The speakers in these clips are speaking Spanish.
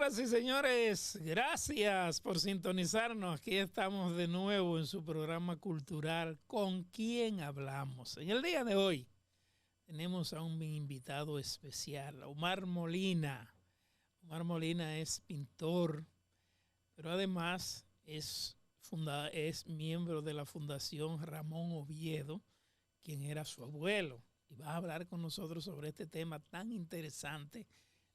Señoras y señores, gracias por sintonizarnos. Aquí estamos de nuevo en su programa cultural ¿Con quién hablamos? En el día de hoy tenemos a un invitado especial, a Omar Molina. Omar Molina es pintor, pero además es miembro de la Fundación Ramón Oviedo, quien era su abuelo. Y va a hablar con nosotros sobre este tema tan interesante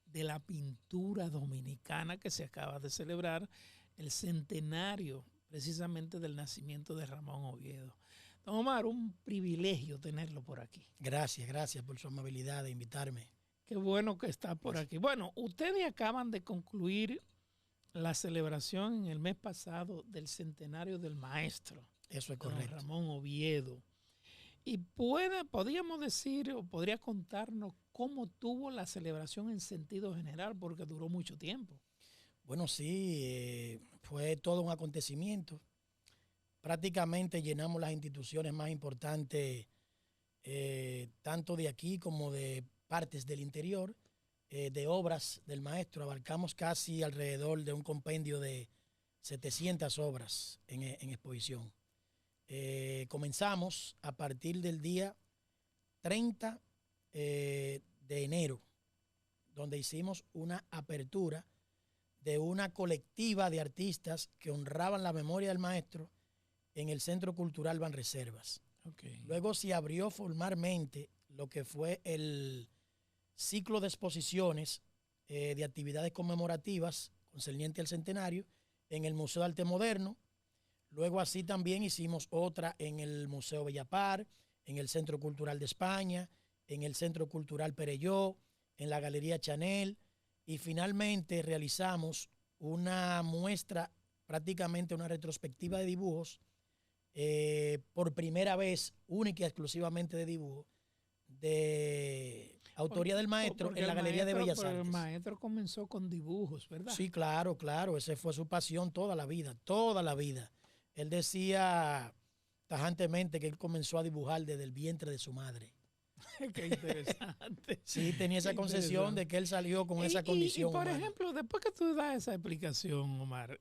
de la pintura dominicana, que se acaba de celebrar el centenario precisamente del nacimiento de Ramón Oviedo. Don Omar, un privilegio tenerlo por aquí. Gracias por su amabilidad de invitarme. Qué bueno que está por aquí. Bueno, ustedes acaban de concluir la celebración en el mes pasado del centenario del maestro. Eso es correcto. Ramón Oviedo. Y podríamos decir, o podría contarnos cómo tuvo la celebración en sentido general, porque duró mucho tiempo. Bueno, sí, fue todo un acontecimiento. Prácticamente llenamos las instituciones más importantes, tanto de aquí como de partes del interior, de obras del maestro. Abarcamos casi alrededor de un compendio de 700 obras en exposición. Comenzamos a partir del día 30 de enero, donde hicimos una apertura de una colectiva de artistas que honraban la memoria del maestro en el Centro Cultural Banreservas. Okay. Luego se abrió formalmente lo que fue el ciclo de exposiciones de actividades conmemorativas concerniente al centenario en el Museo de Arte Moderno. Luego así también hicimos otra en el Museo Bellapar, en el Centro Cultural de España, en el Centro Cultural Perelló, en la Galería Chanel, y finalmente realizamos una muestra, prácticamente una retrospectiva de dibujos, por primera vez, única y exclusivamente de dibujo, de autoría del maestro en la Galería de Bellas Artes. El maestro comenzó con dibujos, ¿verdad? Sí, claro, esa fue su pasión toda la vida. Él decía tajantemente que él comenzó a dibujar desde el vientre de su madre. Qué interesante. Sí, tenía esa concesión de que él salió con esa condición. Y por ejemplo, después que tú das esa explicación, Omar,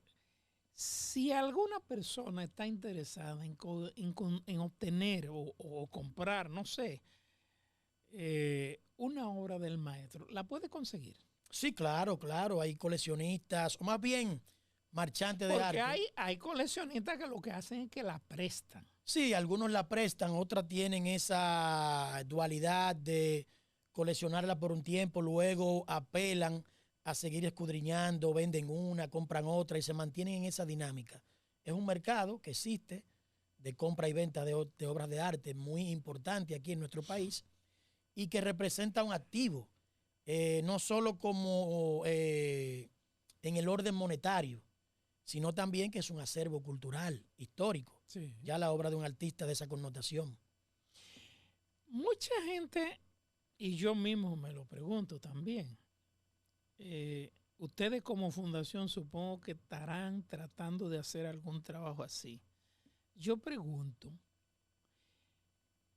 si alguna persona está interesada en obtener o comprar, no sé, una obra del maestro, ¿la puede conseguir? Sí, claro, hay coleccionistas, o más bien marchantes de arte. Porque hay coleccionistas que lo que hacen es que la prestan. Sí, algunos la prestan, otras tienen esa dualidad de coleccionarla por un tiempo, luego apelan a seguir escudriñando, venden una, compran otra y se mantienen en esa dinámica. Es un mercado que existe de compra y venta de obras de arte muy importante aquí en nuestro país y que representa un activo, no solo como en el orden monetario, sino también que es un acervo cultural, histórico. Sí. Ya la obra de un artista de esa connotación. Mucha gente, y yo mismo me lo pregunto también, ustedes como fundación supongo que estarán tratando de hacer algún trabajo así. Yo pregunto,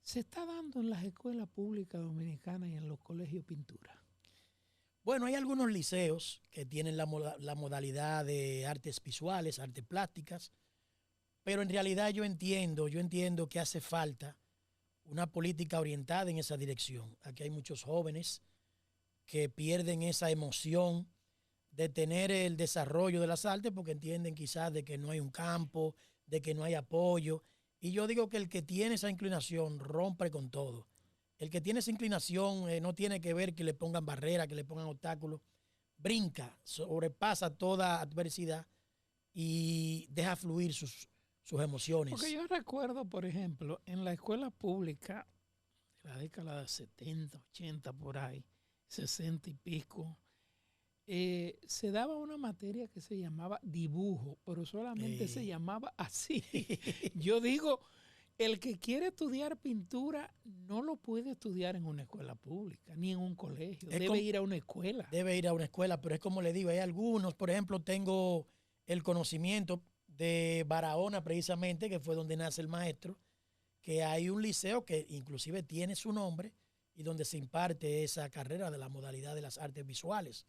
¿se está dando en las escuelas públicas dominicanas y en los colegios pintura? Bueno, hay algunos liceos que tienen la modalidad de artes visuales, artes plásticas, pero en realidad yo entiendo que hace falta una política orientada en esa dirección. Aquí hay muchos jóvenes que pierden esa emoción de tener el desarrollo de las artes porque entienden quizás de que no hay un campo, de que no hay apoyo. Y yo digo que el que tiene esa inclinación rompe con todo. El que tiene esa inclinación no tiene que ver que le pongan barreras, que le pongan obstáculos. Brinca, sobrepasa toda adversidad y deja fluir sus emociones. Porque yo recuerdo, por ejemplo, en la escuela pública de la década de 70, 80, por ahí, 60 y pico, se daba una materia que se llamaba dibujo, pero solamente se llamaba así. Yo digo, el que quiere estudiar pintura no lo puede estudiar en una escuela pública, ni en un colegio. Debe ir a una escuela. Debe ir a una escuela, pero es como le digo, hay algunos, por ejemplo, tengo el conocimiento de Barahona precisamente, que fue donde nace el maestro, que hay un liceo que inclusive tiene su nombre y donde se imparte esa carrera de la modalidad de las artes visuales.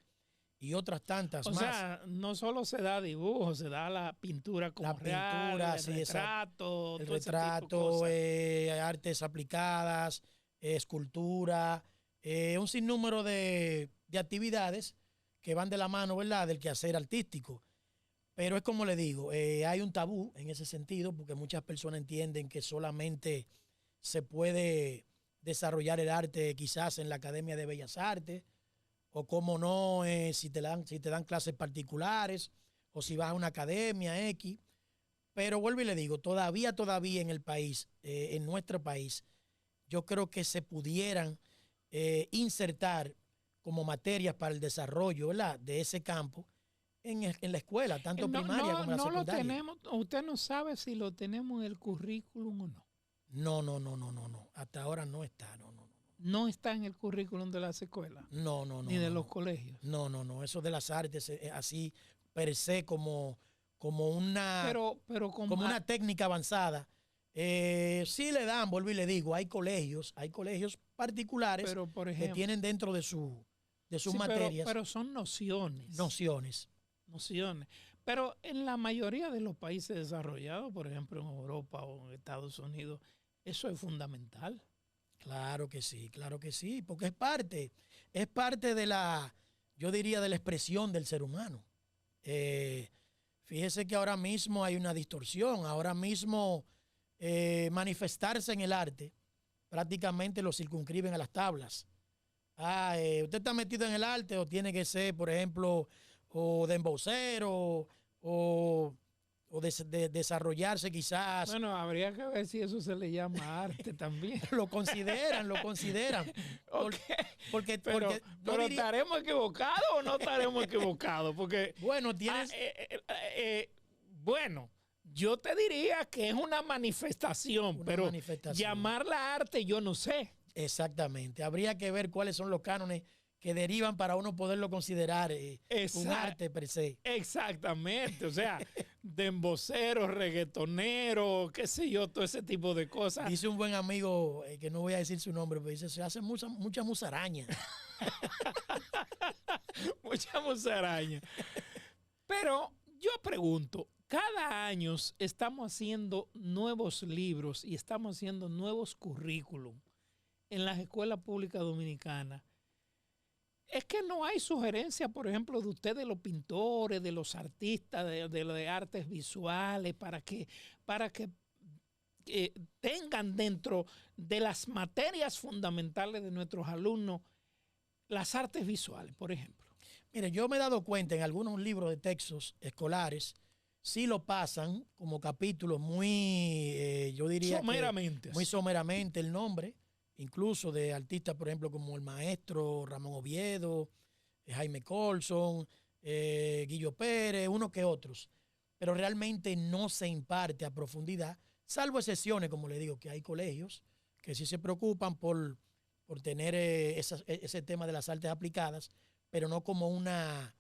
y otras tantas O más. sea, no solo se da dibujo, se da la pintura como La pintura, real, el sí, retrato, el todo ese tipo de retrato, cosas. artes aplicadas, escultura, un sinnúmero de actividades que van de la mano, ¿verdad?, del quehacer artístico. Pero es como le digo, hay un tabú en ese sentido porque muchas personas entienden que solamente se puede desarrollar el arte quizás en la Academia de Bellas Artes o como no, si te dan clases particulares o si vas a una academia X. Pero vuelvo y le digo, todavía en el país, en nuestro país, yo creo que se pudieran insertar como materias para el desarrollo, ¿verdad?, de ese campo en la escuela, tanto No, primaria como la no lo secundaria. tenemos, usted no sabe si lo tenemos en el currículum o no. No. Hasta ahora no está, no. No está en el currículum de las escuelas, No. ni de los colegios. No. Eso de las artes, así per se como una, Pero como una técnica avanzada. Sí le dan, vuelvo y le digo, hay colegios particulares pero por que ejemplo, tienen dentro de sus sí, materias pero son nociones. nociones. Pero en la mayoría de los países desarrollados, por ejemplo en Europa o en Estados Unidos, eso es fundamental. Claro que sí, porque es parte de yo diría, de la expresión del ser humano. Fíjese que ahora mismo hay una distorsión, ahora mismo manifestarse en el arte prácticamente lo circunscriben a las tablas. Usted está metido en el arte o tiene que ser, por ejemplo, o de embocero o desarrollarse quizás. Bueno, habría que ver si eso se le llama arte también. Lo consideran. Ok, Porque pero yo diría, ¿estaremos equivocados o no estaremos equivocados? Porque, bueno, tienes... bueno, yo te diría que es una manifestación, pero manifestación. llamarla arte yo no sé. Exactamente. Habría que ver cuáles son los cánones que derivan para uno poderlo considerar un arte per se. Exactamente. O sea, de embocero, reggaetonero, qué sé yo, todo ese tipo de cosas. Dice un buen amigo, que no voy a decir su nombre, pero dice, se hace mucha musaraña. Mucha musaraña. Pero yo pregunto, cada año estamos haciendo nuevos libros y estamos haciendo nuevos currículum en las escuelas públicas dominicanas. Es que no hay sugerencias, por ejemplo, de ustedes, los pintores, de los artistas, de artes visuales, para que tengan dentro de las materias fundamentales de nuestros alumnos las artes visuales, por ejemplo. Mire, yo me he dado cuenta en algunos libros de textos escolares, sí lo pasan como capítulos muy, yo diría someramente. Muy someramente el nombre, incluso de artistas, por ejemplo, como el maestro Ramón Oviedo, Jaime Colson, Guillo Pérez, unos que otros. Pero realmente no se imparte a profundidad, salvo excepciones, como le digo, que hay colegios que sí se preocupan por tener ese tema de las artes aplicadas, pero no como una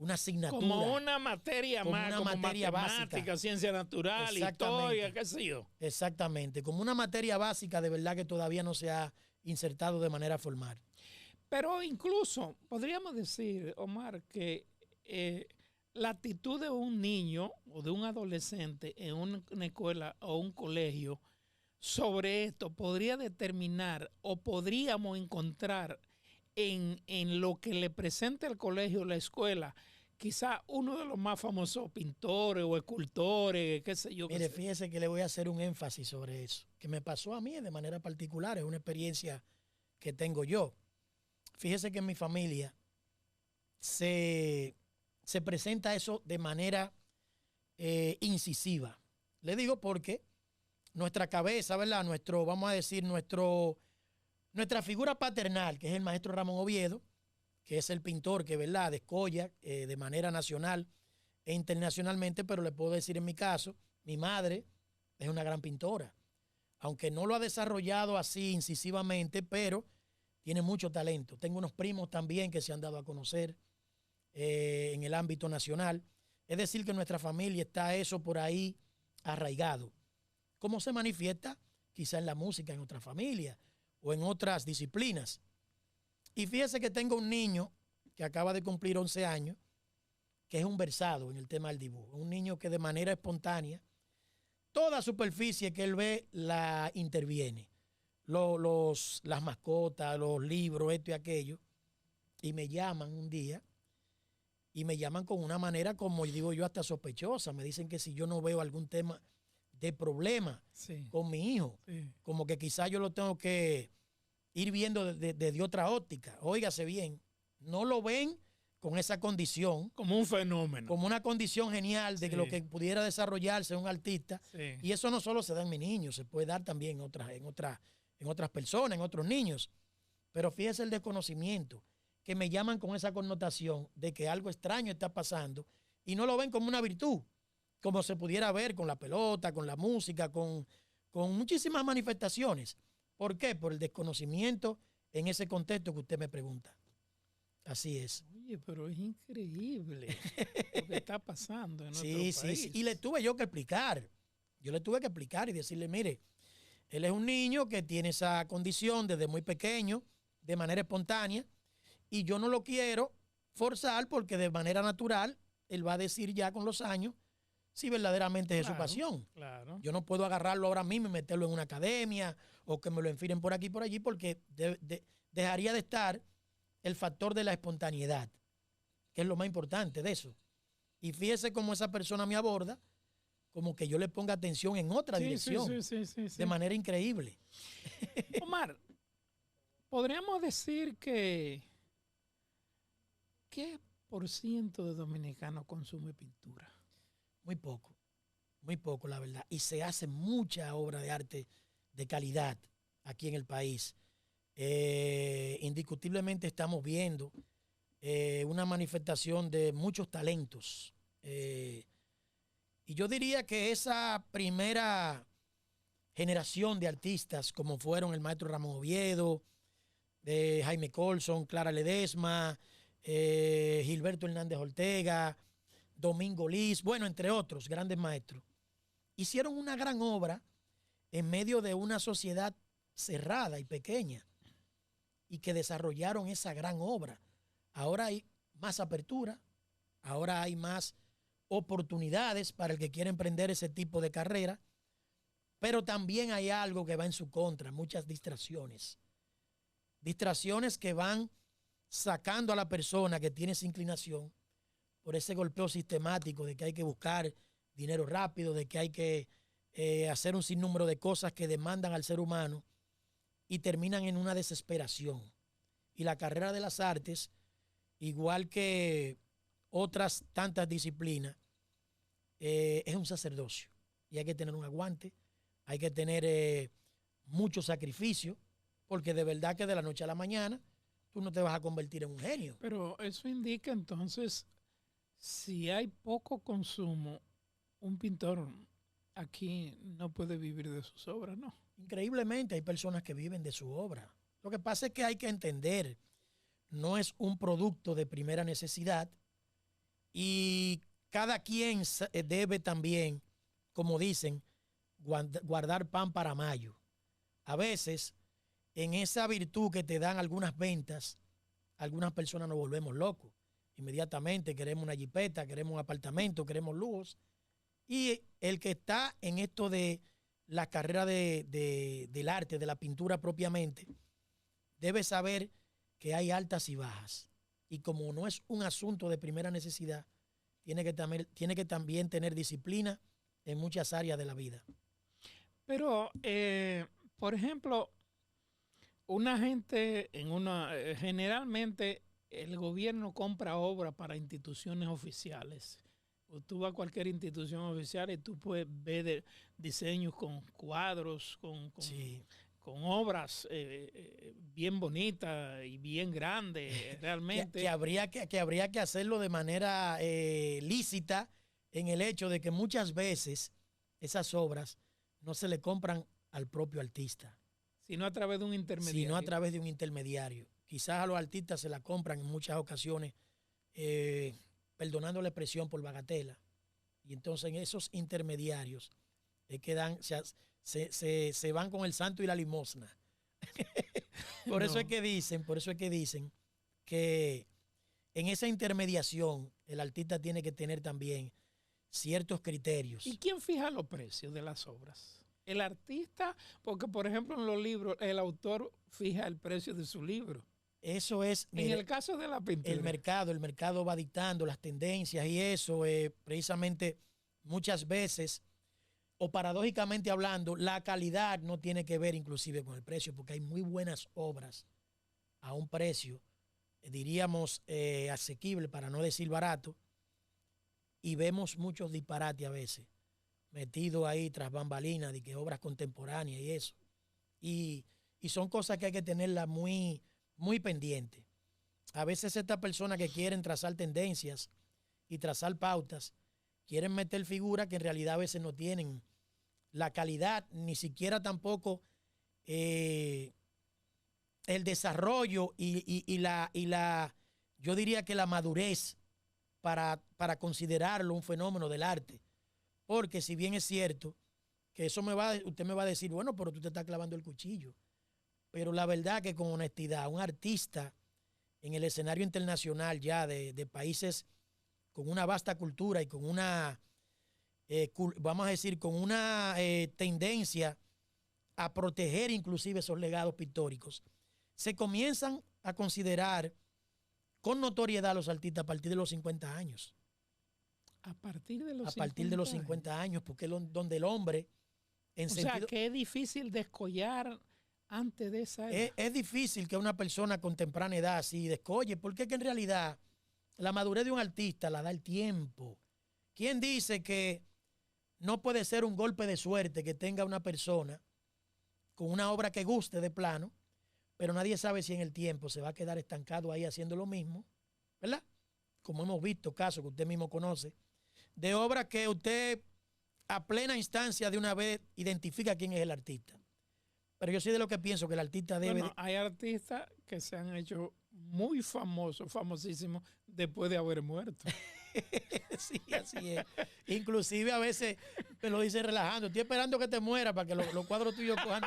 asignatura. Como una materia como más, una como materia matemática, básica. Ciencia natural, historia, qué sé yo. Exactamente, como una materia básica de verdad que todavía no se ha insertado de manera formal. Pero incluso podríamos decir, Omar, que la actitud de un niño o de un adolescente en una escuela o un colegio sobre esto podría determinar o podríamos encontrar en lo que le presenta el colegio o la escuela, quizá uno de los más famosos pintores o escultores, qué sé yo. Mire, fíjese que le voy a hacer un énfasis sobre eso, que me pasó a mí de manera particular, es una experiencia que tengo yo. Fíjese que en mi familia se presenta eso de manera incisiva. Le digo porque nuestra cabeza, ¿verdad? Vamos a decir, nuestra figura paternal, que es el maestro Ramón Oviedo, que es el pintor que, ¿verdad?, descolla de manera nacional e internacionalmente, pero le puedo decir en mi caso, mi madre es una gran pintora, aunque no lo ha desarrollado así incisivamente, pero tiene mucho talento. Tengo unos primos también que se han dado a conocer en el ámbito nacional. Es decir, que en nuestra familia está eso por ahí arraigado. ¿Cómo se manifiesta? Quizá en la música, en otra familia o en otras disciplinas. Y fíjese que tengo un niño que acaba de cumplir 11 años, que es un versado en el tema del dibujo. Un niño que de manera espontánea, toda superficie que él ve la interviene. Las mascotas, los libros, esto y aquello. Y me llaman un día, y me llaman con una manera, como digo yo, hasta sospechosa. Me dicen que si yo no veo algún tema de problema con mi hijo, como que quizás yo lo tengo que ir viendo de otra óptica. Óigase bien, no lo ven con esa condición. Como un fenómeno. Como una condición genial de que lo que pudiera desarrollarse un artista. Sí. Y eso no solo se da en mi niño, se puede dar también en otras personas, en otros niños. Pero fíjese el desconocimiento, que me llaman con esa connotación de que algo extraño está pasando y no lo ven como una virtud, como se pudiera ver con la pelota, con la música, con muchísimas manifestaciones. ¿Por qué? Por el desconocimiento en ese contexto que usted me pregunta. Así es. Oye, pero es increíble lo que está pasando en nuestro país. Sí. Y le tuve yo que explicar. Yo le tuve que explicar y decirle, mire, él es un niño que tiene esa condición desde muy pequeño, de manera espontánea, y yo no lo quiero forzar porque de manera natural él va a decir ya con los años si verdaderamente es su pasión. Claro. Yo no puedo agarrarlo ahora mismo y meterlo en una academia o que me lo enfilen por aquí y por allí porque dejaría de estar el factor de la espontaneidad, que es lo más importante de eso. Y fíjese cómo esa persona me aborda, como que yo le ponga atención en otra dirección, de manera increíble. Omar, podríamos decir que ¿qué % de dominicanos consume pintura? Muy poco, la verdad. Y se hace mucha obra de arte de calidad aquí en el país. Indiscutiblemente estamos viendo una manifestación de muchos talentos. Y yo diría que esa primera generación de artistas, como fueron el maestro Ramón Oviedo, Jaime Colson, Clara Ledesma, Gilberto Hernández Ortega, Domingo Liz, bueno, entre otros grandes maestros, hicieron una gran obra en medio de una sociedad cerrada y pequeña y que desarrollaron esa gran obra. Ahora hay más apertura, ahora hay más oportunidades para el que quiere emprender ese tipo de carrera, pero también hay algo que va en su contra, muchas distracciones. Distracciones que van sacando a la persona que tiene esa inclinación por ese golpeo sistemático de que hay que buscar dinero rápido, de que hay que hacer un sinnúmero de cosas que demandan al ser humano y terminan en una desesperación. Y la carrera de las artes, igual que otras tantas disciplinas, es un sacerdocio y hay que tener un aguante, hay que tener mucho sacrificio, porque de verdad que de la noche a la mañana tú no te vas a convertir en un genio. Pero eso indica entonces, si hay poco consumo, un pintor aquí no puede vivir de sus obras, ¿no? Increíblemente hay personas que viven de su obra. Lo que pasa es que hay que entender, no es un producto de primera necesidad y cada quien debe también, como dicen, guardar pan para mayo. A veces, en esa virtud que te dan algunas ventas, algunas personas nos volvemos locos. Inmediatamente queremos una jipeta, queremos un apartamento, queremos lujos. Y el que está en esto de la carrera del arte, de la pintura propiamente, debe saber que hay altas y bajas. Y como no es un asunto de primera necesidad, tiene que también tener disciplina en muchas áreas de la vida. Pero, por ejemplo, una gente generalmente el gobierno compra obras para instituciones oficiales. Tú vas a cualquier institución oficial y tú puedes ver diseños con cuadros, con obras bien bonitas y bien grandes, realmente. que habría que hacerlo de manera lícita, en el hecho de que muchas veces esas obras no se le compran al propio artista, sino a través de un intermediario. Sino a través de un intermediario. Quizás a los artistas se la compran en muchas ocasiones, perdonando la expresión, por bagatela. Y entonces en esos intermediarios es que se van con el santo y la limosna. Por eso es que dicen que en esa intermediación, el artista tiene que tener también ciertos criterios. ¿Y quién fija los precios de las obras? El artista, porque por ejemplo en los libros el autor fija el precio de su libro. Eso es, En el caso de la pintura. El mercado va dictando las tendencias y eso, precisamente muchas veces, o paradójicamente hablando, la calidad no tiene que ver inclusive con el precio, porque hay muy buenas obras a un precio, diríamos, asequible, para no decir barato, y vemos muchos disparates a veces, metidos ahí tras bambalinas, de que obras contemporáneas y eso. Y son cosas que hay que tenerlas muy, muy pendientes. A veces estas personas que quieren trazar tendencias y trazar pautas, quieren meter figuras que en realidad a veces no tienen la calidad, ni siquiera tampoco el desarrollo y la, yo diría que la madurez para considerarlo un fenómeno del arte. Porque si bien es cierto que usted me va a decir, bueno, pero tú te estás clavando el cuchillo. Pero la verdad que con honestidad, un artista en el escenario internacional ya de países con una vasta cultura y con una, vamos a decir, con una tendencia a proteger inclusive esos legados pictóricos, se comienzan a considerar con notoriedad los artistas a partir de los 50 años. A partir de los 50 A partir de los 50 años, porque es donde el hombre... o sea, que es difícil descollar antes de esa edad. Es difícil que una persona con temprana edad así descolle, porque es que en realidad la madurez de un artista la da el tiempo. ¿Quién dice que no puede ser un golpe de suerte que tenga una persona con una obra que guste de plano, pero nadie sabe si en el tiempo se va a quedar estancado ahí haciendo lo mismo, ¿verdad? Como hemos visto casos que usted mismo conoce, de obras que usted a plena instancia de una vez identifica quién es el artista. Pero yo soy de lo que pienso que el artista debe... Bueno, hay artistas que se han hecho muy famosos, famosísimos, después de haber muerto. Sí, así es. Inclusive a veces me lo dice relajando. Estoy esperando que te mueras para que los cuadros tuyos cojan.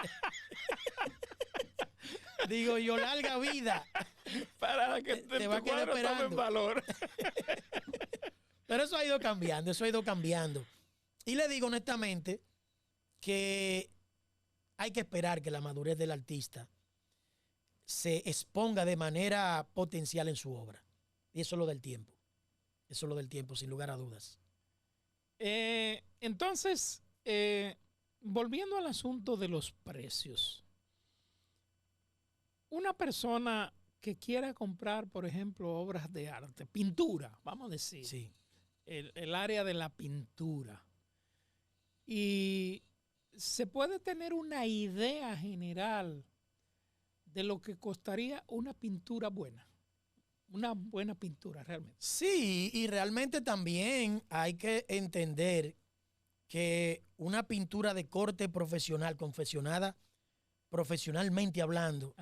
Digo yo, larga vida. Para que te va a quedar esperando. En valor. Pero eso ha ido cambiando, eso ha ido cambiando. Y le digo honestamente que hay que esperar que la madurez del artista se exponga de manera potencial en su obra. Y eso es lo del tiempo. Eso es lo del tiempo, sin lugar a dudas. Entonces, volviendo al asunto de los precios. Una persona que quiera comprar, por ejemplo, obras de arte, pintura, vamos a decir. Sí. El área de la pintura. Y se puede tener una idea general de lo que costaría una pintura buena. Una buena pintura, realmente. Sí, y realmente también hay que entender que una pintura de corte profesional, confeccionada profesionalmente hablando,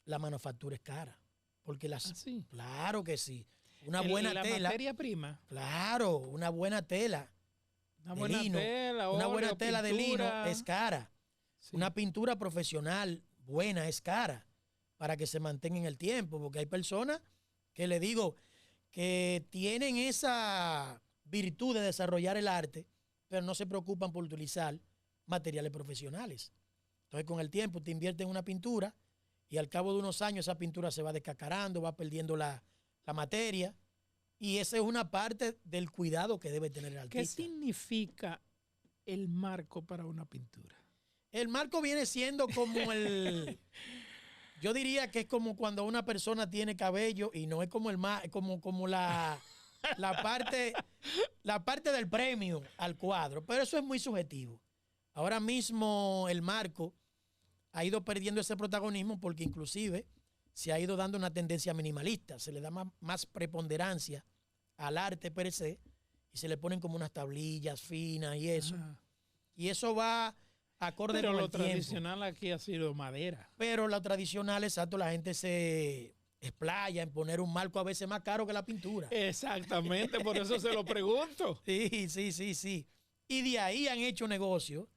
la manufactura es cara. Porque ¿sí? Claro que sí. Una buena la tela. Materia prima. Claro, una buena tela. Una buena tela de lino es cara. Sí. Una pintura profesional buena es cara para que se mantenga en el tiempo, porque hay personas que le digo que tienen esa virtud de desarrollar el arte, pero no se preocupan por utilizar materiales profesionales. Entonces, con el tiempo te inviertes en una pintura y al cabo de unos años esa pintura se va descacarando, va perdiendo la materia. Y esa es una parte del cuidado que debe tener el artista. ¿Qué significa el marco para una pintura? El marco viene siendo como yo diría que es como cuando una persona tiene cabello y no es como como la parte del premio al cuadro. Pero eso es muy subjetivo. Ahora mismo el marco ha ido perdiendo ese protagonismo porque inclusive se ha ido dando una tendencia minimalista. Se le da más preponderancia al arte per se y se le ponen como unas tablillas finas y eso. Ajá. Y eso va acorde con el tiempo. Pero lo tradicional aquí ha sido madera. Pero lo tradicional, exacto, la gente se explaya en poner un marco a veces más caro que la pintura. Exactamente, por eso se lo pregunto. Sí. Y de ahí han hecho negocio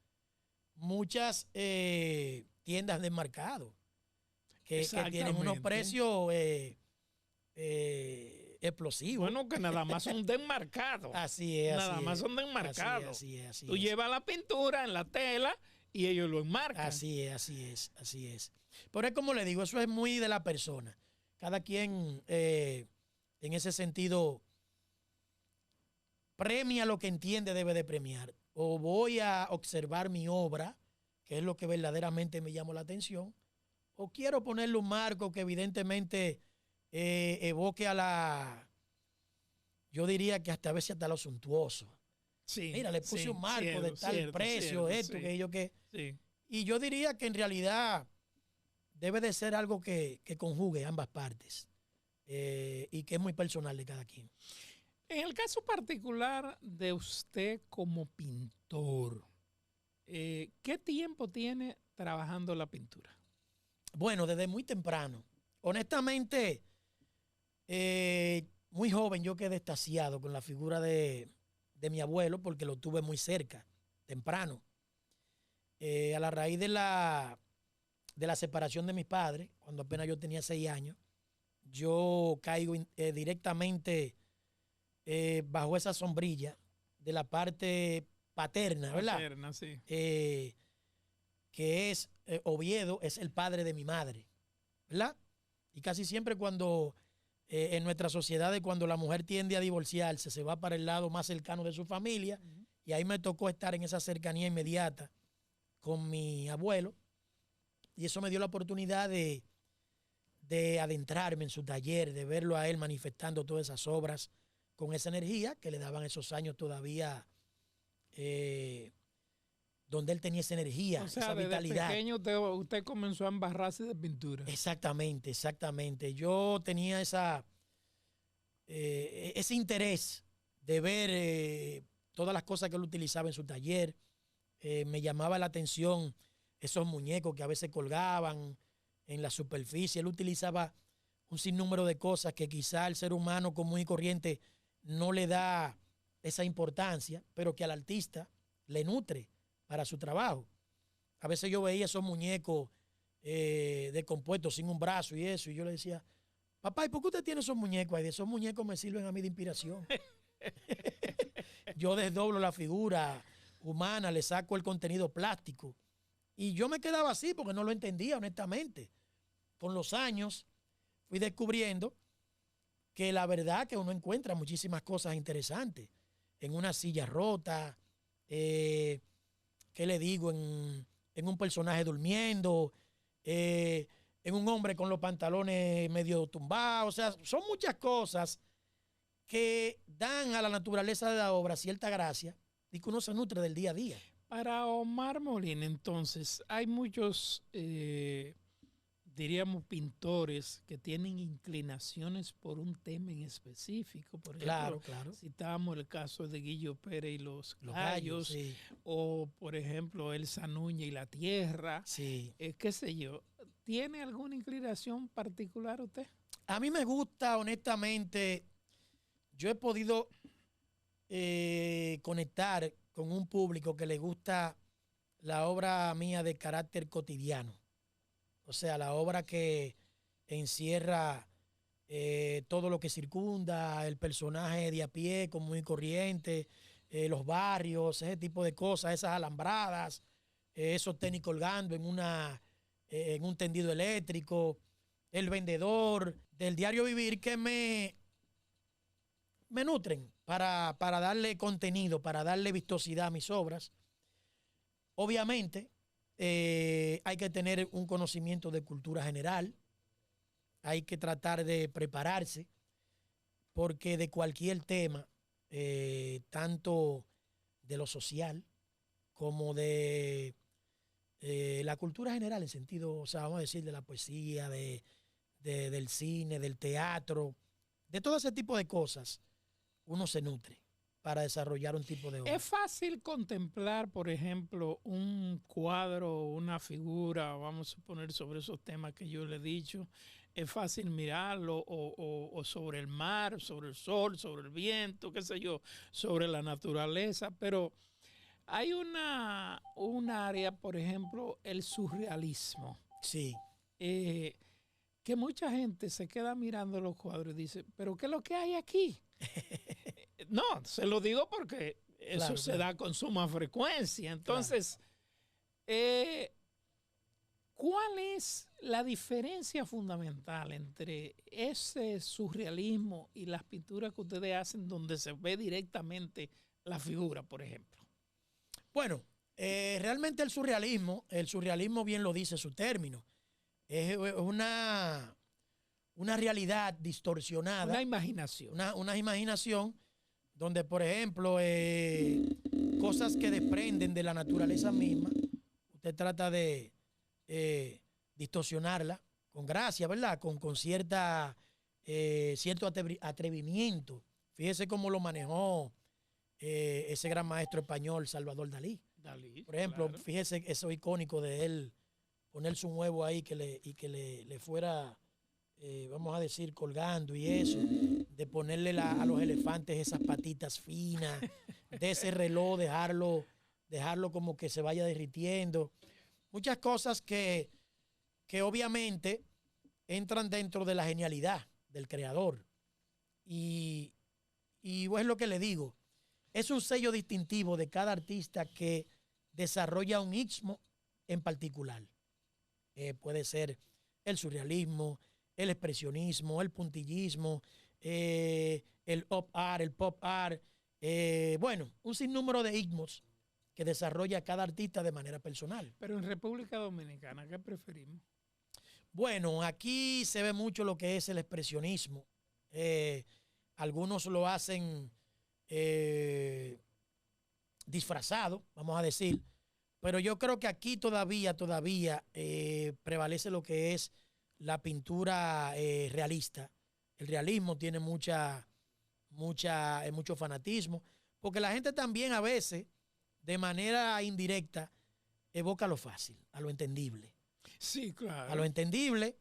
muchas tiendas de mercado que tienen unos precios explosivos. Bueno, que nada más son desmarcados. Así es. Nada así más es, son desmarcados. Así es. Tú llevas la pintura en la tela y ellos lo enmarcan. Así es. Pero es como le digo, eso es muy de la persona. Cada quien, en ese sentido, premia lo que entiende debe de premiar. O voy a observar mi obra, que es lo que verdaderamente me llamó la atención, o quiero ponerle un marco que evidentemente evoque yo diría que hasta a veces hasta lo suntuoso. Sí, Mira, le puse un marco cierto, de tal cierto, precio, cierto, esto, sí, que yo qué. sí. Y yo diría que en realidad debe de ser algo que conjugue ambas partes y que es muy personal de cada quien. En el caso particular de usted como pintor, ¿qué tiempo tiene trabajando la pintura? Bueno, desde muy temprano. Honestamente, muy joven yo quedé extasiado con la figura de mi abuelo porque lo tuve muy cerca, temprano. A la raíz de la separación de mis padres, cuando apenas yo tenía 6 años, yo caigo directamente bajo esa sombrilla de la parte paterna, ¿verdad? Paterna, sí. Que es Oviedo, es el padre de mi madre, ¿verdad? Y casi siempre cuando en nuestras sociedades, cuando la mujer tiende a divorciarse, se va para el lado más cercano de su familia, y ahí me tocó estar en esa cercanía inmediata con mi abuelo, y eso me dio la oportunidad de adentrarme en su taller, de verlo a él manifestando todas esas obras con esa energía que le daban esos años todavía, donde él tenía esa energía, O sea, esa desde vitalidad. pequeño usted comenzó a embarrarse de pintura. Exactamente. Yo tenía ese interés de ver todas las cosas que él utilizaba en su taller. Me llamaba la atención esos muñecos que a veces colgaban en la superficie. Él utilizaba un sinnúmero de cosas que quizá el ser humano común y corriente no le da esa importancia, pero que al artista le nutre para su trabajo. A veces yo veía esos muñecos descompuestos, sin un brazo y eso, y yo le decía, papá, ¿y por qué usted tiene esos muñecos ahí? Esos muñecos me sirven a mí de inspiración. Yo desdoblo la figura humana, le saco el contenido plástico. Y yo me quedaba así porque no lo entendía, honestamente. Con los años fui descubriendo que la verdad que uno encuentra muchísimas cosas interesantes. En una silla rota, ¿qué le digo? En un personaje durmiendo, en un hombre con los pantalones medio tumbados. O sea, son muchas cosas que dan a la naturaleza de la obra cierta gracia y que uno se nutre del día a día. Para Omar Molina, entonces, hay muchos, diríamos, pintores que tienen inclinaciones por un tema en específico. Por ejemplo, Claro. citábamos el caso de Guillo Pérez y los Los gallos, sí. o, por ejemplo, Elsa Núñez y la tierra. Sí. Qué sé yo. ¿Tiene alguna inclinación particular usted? A mí me gusta, honestamente, yo he podido conectar con un público que le gusta la obra mía de carácter cotidiano. O sea, la obra que encierra todo lo que circunda, el personaje de a pie, común y corriente, los barrios, ese tipo de cosas, esas alambradas, esos tenis colgando en un tendido eléctrico, el vendedor del diario vivir que me nutren para darle contenido, para darle vistosidad a mis obras. Obviamente, hay que tener un conocimiento de cultura general, hay que tratar de prepararse, porque de cualquier tema, tanto de lo social como de la cultura general, en sentido, o sea, vamos a decir, de la poesía, del cine, del teatro, de todo ese tipo de cosas, uno se nutre para desarrollar un tipo de obra. Es fácil contemplar, por ejemplo, un cuadro, una figura, vamos a poner sobre esos temas que yo le he dicho. Es fácil mirarlo o sobre el mar, sobre el sol, sobre el viento, qué sé yo, sobre la naturaleza, pero hay un área, por ejemplo, el surrealismo. Sí. que mucha gente se queda mirando los cuadros y dice, ¿pero qué es lo que hay aquí? No, se lo digo porque eso Claro, se claro. da con suma frecuencia. Entonces, ¿cuál es la diferencia fundamental entre ese surrealismo y las pinturas que ustedes hacen donde se ve directamente la figura, por ejemplo? Bueno, realmente el surrealismo bien lo dice su término, es una realidad distorsionada, Una imaginación. una imaginación donde, por ejemplo, cosas que desprenden de la naturaleza misma, usted trata de distorsionarla con gracia, ¿verdad? Con cierto atrevimiento. Fíjese cómo lo manejó ese gran maestro español, Salvador Dalí. Dalí, Por ejemplo, claro. fíjese eso icónico de él, ponerse un huevo ahí y que le fuera, vamos a decir, colgando y eso, de ponerle a los elefantes esas patitas finas, de ese reloj, dejarlo como que se vaya derritiendo. Muchas cosas que obviamente entran dentro de la genialidad del creador. Y es lo que le digo, es un sello distintivo de cada artista que desarrolla un istmo en particular. Puede ser el surrealismo, el expresionismo, el puntillismo, el pop art, bueno, un sinnúmero de istmos que desarrolla cada artista de manera personal. Pero en República Dominicana, ¿qué preferimos? Bueno, aquí se ve mucho lo que es el expresionismo. Algunos lo hacen disfrazado, vamos a decir, pero yo creo que aquí todavía prevalece lo que es la pintura realista. El realismo tiene mucho fanatismo, porque la gente también a veces, de manera indirecta, evoca lo fácil, a lo entendible. Sí, claro. A lo entendible,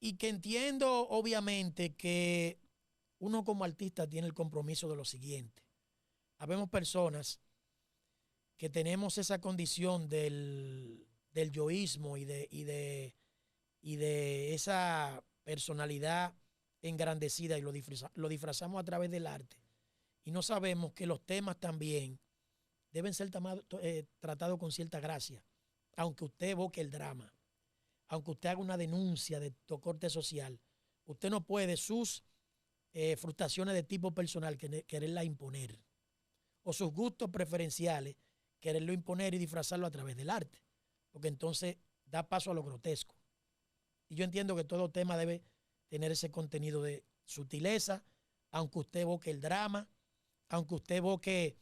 y que entiendo obviamente que uno como artista tiene el compromiso de lo siguiente. Habemos personas que tenemos esa condición del yoísmo y de esa personalidad engrandecida y lo disfrazamos a través del arte. Y no sabemos que los temas también deben ser tratados con cierta gracia, aunque usted evoque el drama, aunque usted haga una denuncia de corte social, usted no puede sus frustraciones de tipo personal quererla imponer, o sus gustos preferenciales quererlo imponer y disfrazarlo a través del arte, porque entonces da paso a lo grotesco. Y yo entiendo que todo tema debe tener ese contenido de sutileza, aunque usted evoque el drama, aunque usted evoque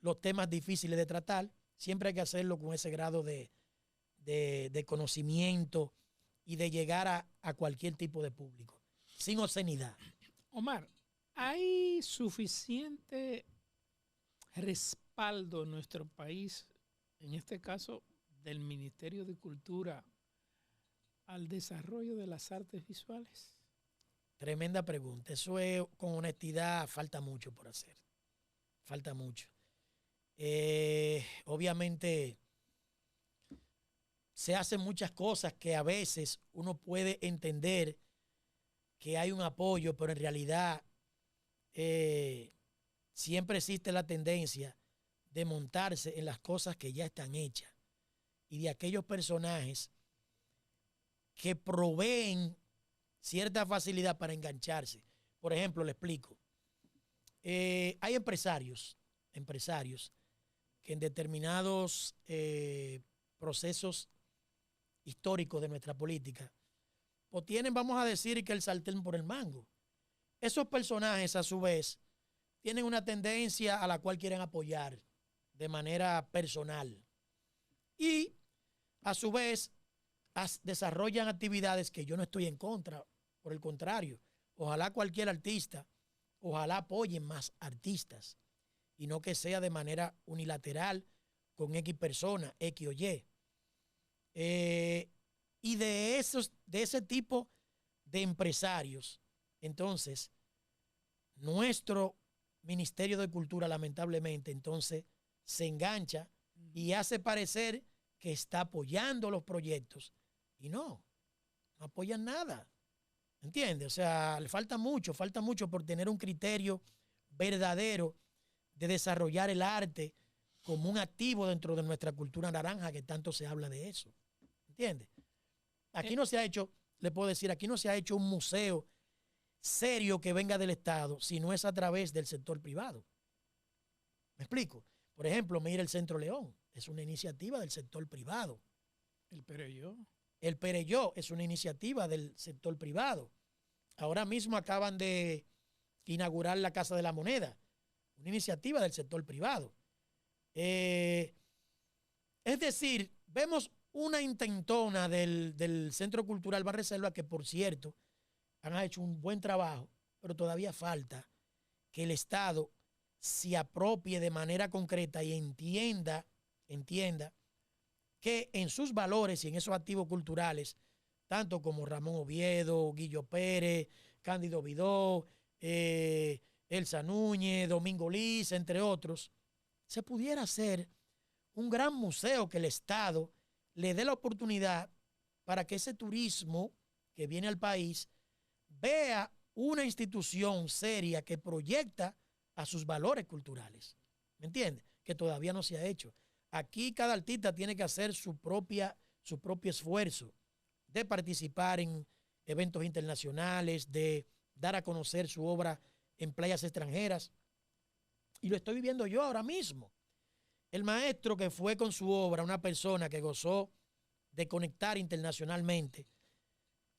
los temas difíciles de tratar, siempre hay que hacerlo con ese grado de conocimiento y de llegar a cualquier tipo de público, sin obscenidad. Omar, ¿hay suficiente respaldo en nuestro país, en este caso del Ministerio de Cultura, al desarrollo de las artes visuales? Tremenda pregunta. Eso es, con honestidad, falta mucho por hacer. Falta mucho. Obviamente se hacen muchas cosas que a veces uno puede entender que hay un apoyo, pero en realidad siempre existe la tendencia de montarse en las cosas que ya están hechas y de aquellos personajes que proveen cierta facilidad para engancharse. Por ejemplo, le explico. Hay empresarios que en determinados procesos históricos de nuestra política, pues tienen, vamos a decir, que el sartén por el mango. Esos personajes, a su vez, tienen una tendencia a la cual quieren apoyar de manera personal. Y, a su vez, desarrollan actividades que yo no estoy en contra. Por el contrario, ojalá cualquier artista, ojalá apoyen más artistas y no que sea de manera unilateral con X persona, X o Y. Y de ese tipo de empresarios, entonces, nuestro Ministerio de Cultura, lamentablemente, entonces se engancha y hace parecer que está apoyando los proyectos. Y no no apoyan nada. ¿Entiendes? O sea, le falta mucho por tener un criterio verdadero de desarrollar el arte como un activo dentro de nuestra cultura naranja, que tanto se habla de eso. ¿Entiendes? Aquí no se ha hecho, le puedo decir, aquí no se ha hecho un museo serio que venga del Estado, sino es a través del sector privado. ¿Me explico? Por ejemplo, mira el Centro León, es una iniciativa del sector privado. El Pereyó. El Pereyó es una iniciativa del sector privado. Ahora mismo acaban de inaugurar la Casa de la Moneda, una iniciativa del sector privado. Es decir, vemos una intentona del Centro Cultural Banreservas, que por cierto han hecho un buen trabajo, pero todavía falta que el Estado se apropie de manera concreta y entienda que en sus valores y en esos activos culturales, tanto como Ramón Oviedo, Guillo Pérez, Cándido Vidó, Elsa Núñez, Domingo Liz, entre otros, se pudiera hacer un gran museo que el Estado le dé la oportunidad para que ese turismo que viene al país vea una institución seria que proyecta a sus valores culturales. ¿Me entiendes? Que todavía no se ha hecho. Aquí cada artista tiene que hacer su propio esfuerzo de participar en eventos internacionales, de dar a conocer su obra en playas extranjeras. Y lo estoy viviendo yo ahora mismo. El maestro que fue con su obra, una persona que gozó de conectar internacionalmente,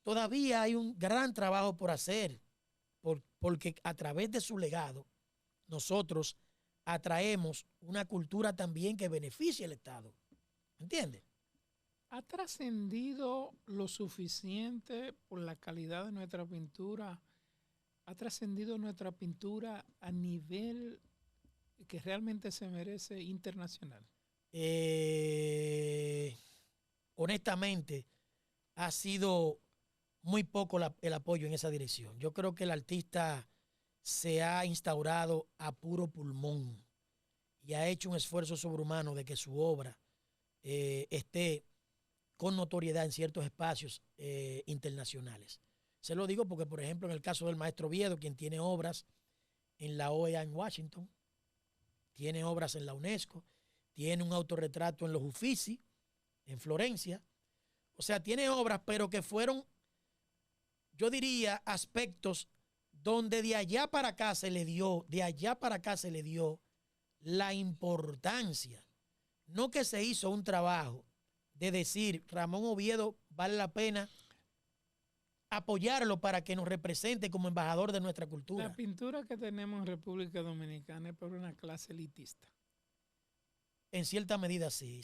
todavía hay un gran trabajo por hacer, porque a través de su legado nosotros atraemos una cultura también que beneficie al Estado. ¿Entiendes? ¿Ha trascendido lo suficiente por la calidad de nuestra pintura? ¿Ha trascendido nuestra pintura a nivel que realmente se merece internacional? Honestamente, ha sido muy poco el apoyo en esa dirección. Yo creo que el artista se ha instaurado a puro pulmón y ha hecho un esfuerzo sobrehumano de que su obra esté con notoriedad en ciertos espacios internacionales. Se lo digo porque, por ejemplo, en el caso del maestro Oviedo, quien tiene obras en la OEA en Washington, tiene obras en la UNESCO, tiene un autorretrato en los Uffizi, en Florencia. O sea, tiene obras, pero que fueron, yo diría, aspectos donde de allá para acá se le dio la importancia. No que se hizo un trabajo de decir, Ramón Oviedo vale la pena apoyarlo para que nos represente como embajador de nuestra cultura. La pintura que tenemos en República Dominicana es por una clase elitista. En cierta medida sí.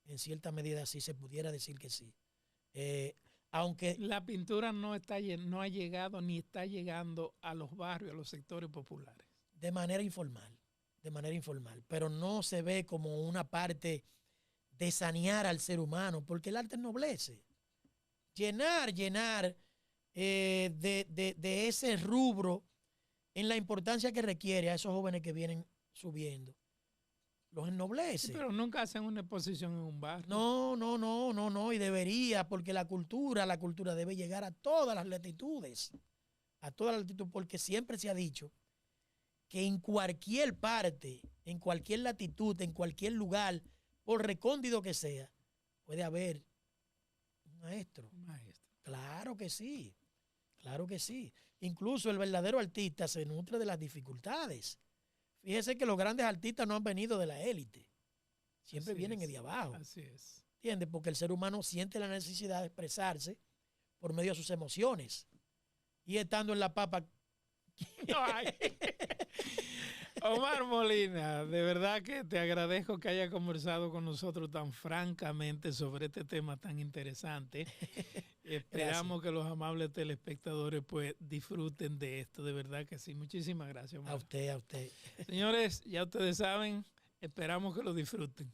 En cierta medida sí, se pudiera decir que sí. Aunque la pintura no ha llegado ni está llegando a los barrios, a los sectores populares. De manera informal, pero no se ve como una parte de sanear al ser humano, porque el arte ennoblece. Llenar de ese rubro en la importancia que requiere a esos jóvenes que vienen subiendo. Los ennoblece. Sí, pero nunca hacen una exposición en un barrio. No, y debería, porque la cultura debe llegar a todas las latitudes, porque siempre se ha dicho que en cualquier parte, en cualquier latitud, en cualquier lugar, por recóndito que sea, puede haber un maestro. Claro que sí. Incluso el verdadero artista se nutre de las dificultades. Fíjese que los grandes artistas no han venido de la élite. Siempre vienen de abajo. Así es. ¿Entiendes? Porque el ser humano siente la necesidad de expresarse por medio de sus emociones. Y estando en la papa... Omar Molina, de verdad que te agradezco que haya conversado con nosotros tan francamente sobre este tema tan interesante. Esperamos que los amables telespectadores pues disfruten de esto, de verdad que sí. Muchísimas gracias, Omar. A usted. Señores, ya ustedes saben, esperamos que lo disfruten.